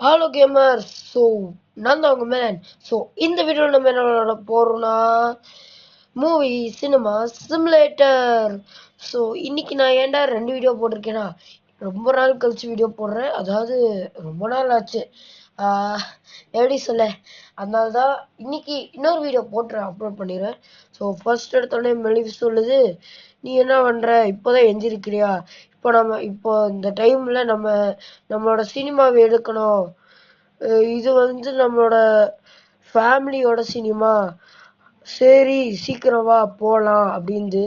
Hello gamers. So நான் தான் உங்கள் மேன். ஸோ இந்த வீடியோவில் நம்ம என்ன விளையாட போகிறோம்னா மூவி சினிமா சிமுலேட்டர். ஸோ இன்னைக்கு நான் ஏன்டா 2 வீடியோ போட்டிருக்கேன்னா, ரொம்ப நாள் கழிச்சு வீடியோ போடுறேன். அதாவது ரொம்ப நாள் ஆச்சு, எப்படி சொல்ல. அதனால தான் இன்னைக்கு இன்னொரு வீடியோ போட்டு அப்லோட் பண்ணிடுறேன். ஸோ ஃபர்ஸ்ட் எடுத்தோடனே மெலிஃப் சொல்லுது, நீ என்ன பண்ணுற, இப்போதான் எஞ்சிருக்கிறியா, இப்போ இந்த டைம்ல நம்மளோட சினிமாவை எடுக்கணும். இது வந்து நம்மளோட ஃபேமிலியோட சினிமா. சரி சீக்கிரம் வா போலாம் அப்படின்னு.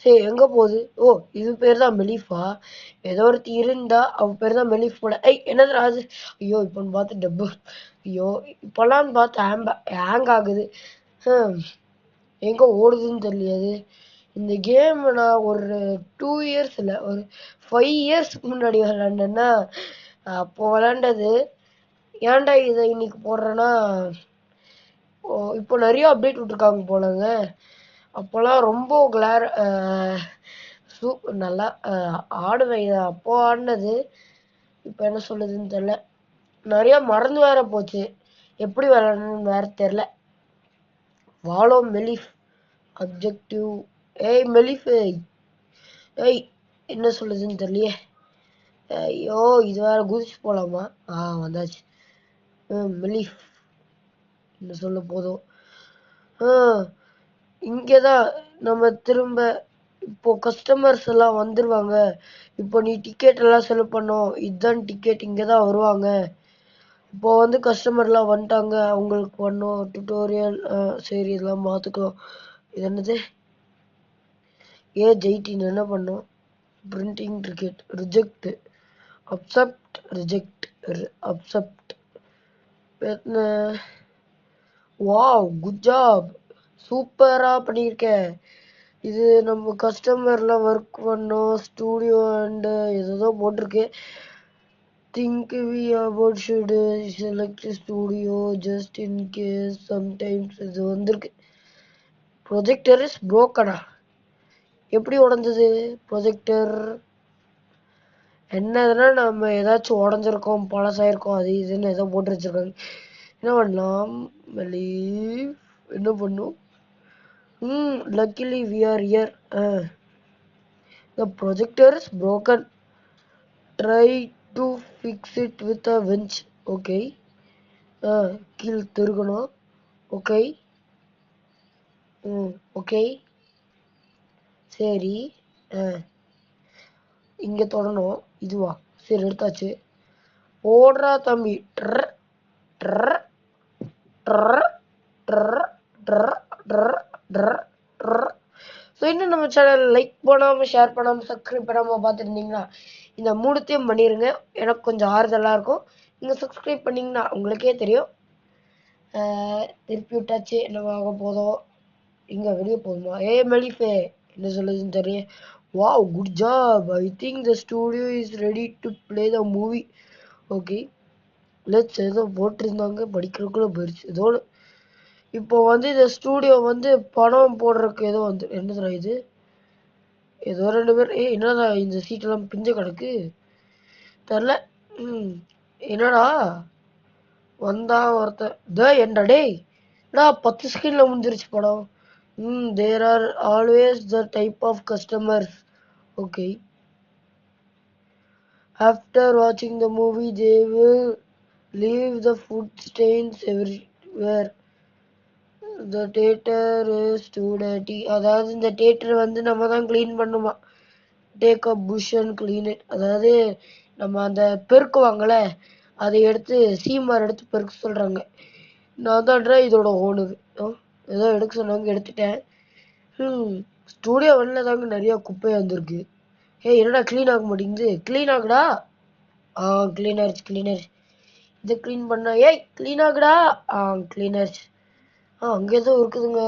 சரி எங்க போகுது? ஓ, இது பேர் தான் மெலிஃபா? ஏதோ ஒருத்தி இருந்தா அவ பேர் தான் மெலிஃப் போல. என்னது அது? ஐயோ, இப்போன்னு பார்த்து டப்பு. ஐயோ, இப்போல்லாம் பார்த்து ஹேங் ஆகுது. எங்க ஓடுதுன்னு தெரியலையாது. இந்த கேம் நான் ஒரு 2 இயர்ஸ் இல்லை, ஒரு 5 இயர்ஸ்க்கு முன்னாடி விளாண்டேன்னா அப்போ விளாண்டது. ஏன்டா இதை இன்னைக்கு போடுறேன்னா, இப்போ நிறைய அப்டேட் விட்டுருக்காங்க போலங்க. அப்போல்லாம் ரொம்ப கிளார் நல்லா ஆடுவேன். இதை அப்போ ஆடினது இப்போ என்ன சொல்லுதுன்னு தெரியல. நிறைய மறந்து வேற போச்சு, எப்படி விளையாடணும்னு வேற தெரியல. வாலோ மெலிஃப் அப்ஜெக்டிவ். மெலிஃப், என்ன சொல்லுதுன்னு தெரியலையே. ஐயோ, இது வேற குதிச்சு போலாமா? வந்தாச்சு. மெலிஃப் என்ன சொல்ல போதும். இங்கதான் நம்ம திரும்ப இப்போ கஸ்டமர்ஸ் எல்லாம் வந்துருவாங்க. இப்போ நீ டிக்கெட் எல்லாம் செலவு பண்ணும், இதுதான் டிக்கெட், இங்கதான் வருவாங்க. இப்போ வந்து கஸ்டமர் எல்லாம் வந்துட்டாங்க, அவங்களுக்கு பண்ணும் டுட்டோரியல். சரி, இதெல்லாம் பார்த்துக்கலாம். இது என்னது? ஏஜ் 18 என்ன பண்ணும்? Printing ticket reject, accept, reject, accept. Wow, good job, சூப்பரா பண்ணியிருக்க. இது நம்ம கஸ்டமர்லாம் ஒர்க் பண்ணோம், ஸ்டூடியோ அண்ட் ஏதோ போட்டிருக்கு. Think we about should select studio just in case sometimes. இது வந்திருக்கு. ப்ரொஜெக்டர் இஸ் ப்ரோக்கனா? எப்படி உடஞ்சது ப்ரொஜெக்டர்? என்னதுன்னா நம்ம ஏதாச்சும் உடஞ்சிருக்கோம், பழசாயிருக்கோம், அது இதுன்னு ஏதோ போட்டு வச்சிருக்காங்க. என்ன பண்ணலாம்? என்ன பண்ணும்? luckily we are here. The projector is broken. Try to fix it with a winch. Okay. கீழ் திருகணும். ஓகே. ஓகே, சரி. இங்க தொடணும். இதுவா? சரி, எடுத்தாச்சு. ஓடுறா தம்பி. ட்ர ட்ர ட்ர ட்ர ட்ர ட்ர ட்ர ட்ர. ஸோ இன்னும் நம்ம சேனல் லைக் பண்ணாமல், ஷேர் பண்ணாமல், சப்ஸ்கிரைப் பண்ணாமல் பார்த்துருந்தீங்கன்னா இந்த 3த்தையும் பண்ணிடுங்க. எனக்கு கொஞ்சம் ஆறுதலாக இருக்கும். நீங்கள் சப்ஸ்கிரைப் பண்ணிங்கன்னா உங்களுக்கே தெரியும். திருப்பி விட்டாச்சு, என்ன ஆக போதும். இங்கே வெளியே போதுமா? மெலிஃபே என்ன சொல்லுதுன்னு தெரியும். Wow, good job. I think the studio is ready to play the movie. Okay, let's. ஏதோ போட்டிருந்தாங்க, படிக்கிறதுக்குள்ளே போயிடுச்சு. ஏதோ இப்போ வந்து இந்த ஸ்டூடியோ வந்து பணம் போடுறதுக்கு ஏதோ வந்து என்னதுடா இது? ஏதோ 2 பேர். என்னடா இந்த சீட்டெல்லாம் பிஞ்ச கிடக்கு தெரில. என்னடா வந்தா ஒருத்தன் என்னடா டேய், என்னடா 10 ஸ்கிரீன்ல முடிஞ்சிருச்சு படம். There are always the type of customers. Okay. After வாட்சிங் the movie they will leave the food stains everywhere. The theatre is too dirty. அதாவது இந்த தியேட்டர் வந்து நம்ம தான் க்ளீன் பண்ணுமா. Take a brush and clean it. அதாவது நம்ம அந்த பெருக்குவாங்கள்ல, அதை எடுத்து சீமார் எடுத்து பெருக்க சொல்கிறாங்க. நான் தான்டா இதோட ஓனர். ஏதோ எடுக்க சொன்னாங்க, எடுத்துட்டேன். ஸ்டூடியோ வெளில தாங்க நிறையா குப்பையாக வந்திருக்கு. என்னடா க்ளீன் ஆக மாட்டேங்குது? க்ளீன் ஆகுடா. க்ளீன் ஆயிடுச்சு, க்ளீன் ஆயிடுச்சு. இதை க்ளீன் பண்ணா க்ளீன் ஆகுடா. க்ளீன் ஆயிடுச்சு. அங்கே ஏதோ இருக்குதுங்க,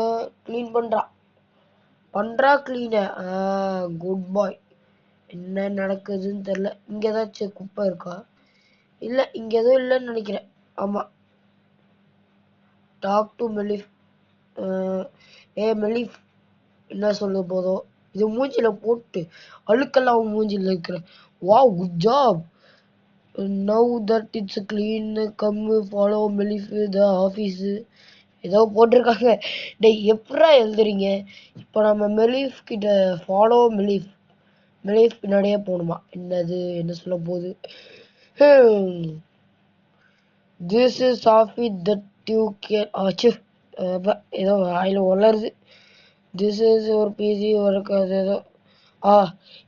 க்ளீன் பண்றா க்ளீன. குட் பாய். என்ன நடக்குதுன்னு தெரில. இங்கே ஏதாச்சும் குப்பை இருக்கா? இல்லை, இங்கே எதுவும் இல்லைன்னு நினைக்கிறேன். ஆமாம். Talk to மெலிஃப். மெலிஃப் என்ன சொல்ல போதும். இது மூஞ்சில போட்டு அழுக்கெல்லாம் மூஞ்சில இருக்கிறேன். Wow, good job. Now that it's clean come follow மெலிஃப் த ஆஃபீஸ் ஏதோ போட்டிருக்காங்க. டேய் எப்படா எழுதுறீங்க? இப்போ நம்ம மெலிஃப் கிட்ட ஃபாலோ மெலிஃப் மெலிஃப் பின்னாடியே போகணுமா? என்னது என்ன சொல்ல போகுது? This is office that you can ஆச்சு ஏதோ வாயில் வளருது. திஸ் இஸ் ஒரு பிசி ஒர்க் அது ஏதோ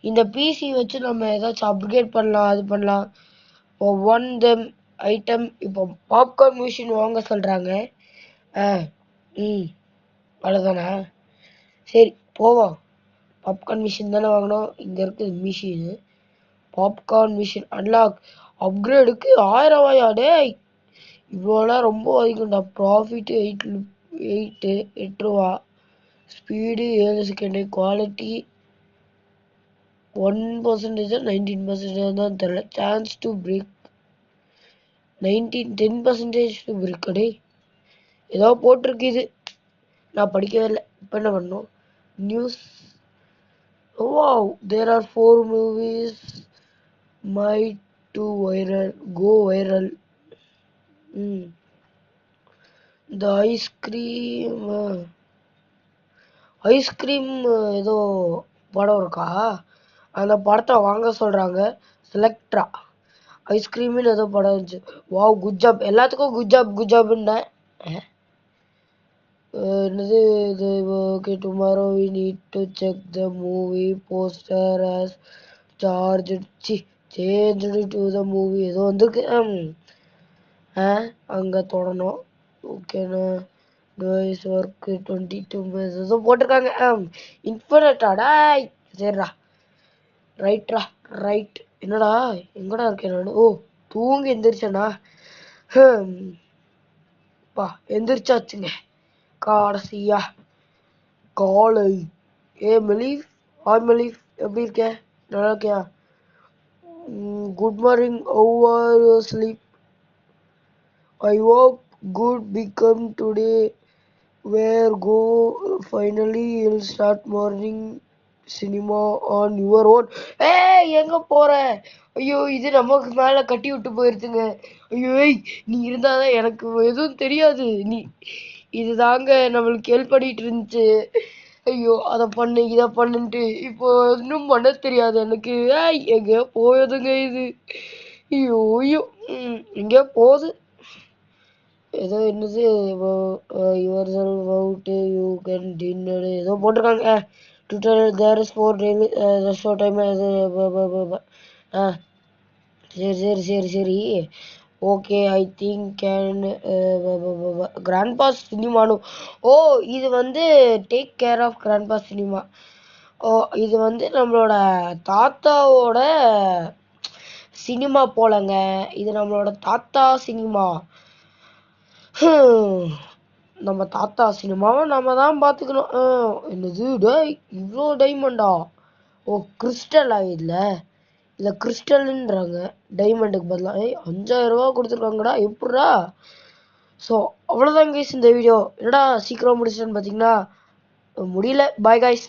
இந்த பிசி வச்சு நம்ம ஏதாச்சும் அப்கிரேட் பண்ணலாம், அது பண்ணலாம். ஒன் தெம் ஐட்டம் இப்போ பாப்கார்ன் மிஷின் வாங்க சொல்கிறாங்க. அவ்வளோதானா? சரி போவோம். பாப்கார்ன் மிஷின் தானே வாங்கணும். இங்கே இருக்குது மிஷினு. பாப்கார்ன் மிஷின் அன்லாக் அப்கிரேடுக்கு 1000 ரூபாயா? டேய் இவ்வளோலாம் ரொம்ப அதிகம்டா. ப்ராஃபிட் 8 ரூபா, ஸ்பீடு 7 செகண்டு, குவாலிட்டி 1% 19% தான் தெரியல. Chance to break 10% to break. டே ஏதோ போட்டிருக்கு, இது நான் படிக்கவே இல்லை. இப்போ என்ன பண்ணணும்? News. Wow there are 4 movies might to viral go viral. இந்த ஐஸ்கிரீம் ஏதோ படம் இருக்கா? அந்த படத்தை வாங்க சொல்றாங்க. செலக்ட்ரா ஐஸ்கிரீம்னு ஏதோ படம் இருந்துச்சு. வாவ் குட் ஜாப், எல்லாத்துக்கும் குட் ஜாப் குட் ஜாப்னு. என்னது இது? Okay tomorrow we need to check the movie poster as changed to the movie ஏதோ வந்துருக்கு. அங்கே தொடணும். ஓகேண்ணா டோய்ஸ் ஒர்க்கு 22 மினிட்ஸ் ஏதோ போட்டிருக்காங்க. இன்ஃபினிட்டாடா. சரிடா ரைட்ரா ரைட். என்னடா எங்கடா இருக்கேன் நான்? ஓ தூங்கி எந்திரிச்சேண்ணா. பா எந்திரிச்சாச்சுங்க கடைசியா காலை. மெலிஃப் மெலிஃப் எப்படி இருக்க? நல்லா இருக்கியா? Good morning. How are you sleep? I hope good become today where go finally you'll start morning cinema on your own. எங்க போற? ஐயோ இது நமக்கு மேல கட்டி விட்டு போயிருச்சுங்க. ஐயோ நீ இருந்தாதான் எனக்கு எதுவும் தெரியாது. நீ இதுதாங்க நம்மளுக்கு ஹெல்ப் பண்ணிட்டு இருந்துச்சு. ஐயோ அதை பண்ணு இதை பண்ணுன்ட்டு இப்போ இன்னும் பண்ண தெரியாது எனக்கு. எங்க போயதுங்க இது? ஐயோ ஐயோ எங்கேயோ போகுது. ஏதோ என்னது yourself out you can dinner ஏதோ போட்டிருக்காங்க. Twitter there is 4 daily show time. சரி சரி சரி சரி okay. I think can grand boss சினிமானு. ஓ இது வந்து take care of grand boss cinema. Oh இது வந்து நம்மளோட தாத்தாவோட சினிமா போலங்க. இது நம்மளோட தாத்தா சினிமா. நம்ம தாத்தா சினிமாவை நம்ம தான் பார்த்துக்கணும். என்னது டே இவ்வளோ டைமண்டா? ஓ கிறிஸ்டலா? இல்லை கிறிஸ்டல்ன்றாங்க டைமண்டுக்கு பதிலாக. 5000 ரூபா கொடுத்துருக்காங்கடா. எப்பட்றா? ஸோ அவ்வளோதான் கைஸ் இந்த வீடியோ. என்னடா சீக்கிரம் முடிச்சிட்டேன்னு பார்த்தீங்கன்னா முடியல. Bye guys.